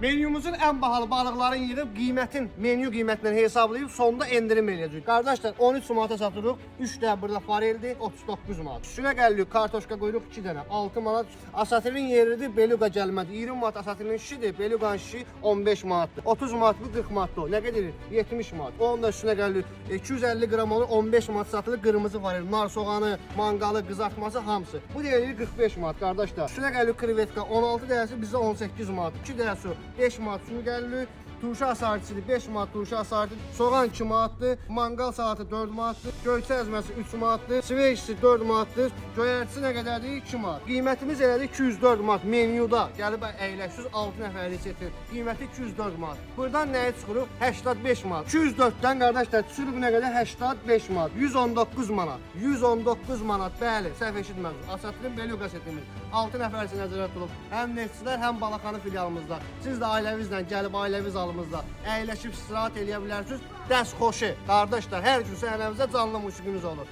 Menyumuzun en bahalı balıqların yığıb qiymətin, menyu qiymətindən hesablayıb sonda endirim eləyəcək. Qardaşlar 13 manata satırıq. 3 dənə burada fareldir, 39 manat. Üstünə gəlirik, kartoşka qoyuruq 2 dənə, 6 manat. Asatirin yeridir, beluqa gəlmədi. 20 manat asatirin şişidir, beluqanın şişi 15 manatdır. 30 manatlı 40 manatdır o. Nə qədər? 70 manat. Onun da üstünə gəlirik. 250 qram olur, 15 manat satılır. Qırmızı farel, nar soğanı, manqalı, qızartması hamısı. Bu deyilir 45 manat qardaşlar. Üstünə gəlirik krevetka 16 dənəsi bizə 18 manat. 2 dənəsi 5 manat üstünə gəlirik. Turşu asarçıdır 5 manat turşu asarçı, soğan 2 manatdır, manqal salatı 4 manatdır, göyçə əzməsi 3 manatdır, sveçsi 4 manatdır, göyərçisi nə qədərdir? 2 manat. Qiymətimiz elədir 204 manat menyuda. Gəlib əyləşsiz 6 nəfərlik setin. Qiyməti 204 manat. Buradan nəyə çıxırıq? 85 manat. 204-dən qardaşlar düşürük nə qədər? 85 manat. 119 manat. 119 manat. Bəli, səhv eşitmədiniz. Asatrin beluqa setimiz. 6 nəfər üçün nəzərdə tutulub. Həm Neftçilər, həm Balaxanı filialımızda. Siz də ailəvizlə gəlib ailəviz alımızda əyləşib istirahət eləyə bilərsiniz. Dəst xoşu. Qardaşlar, hər gün səhnəmizdə canlı musiqimiz olur.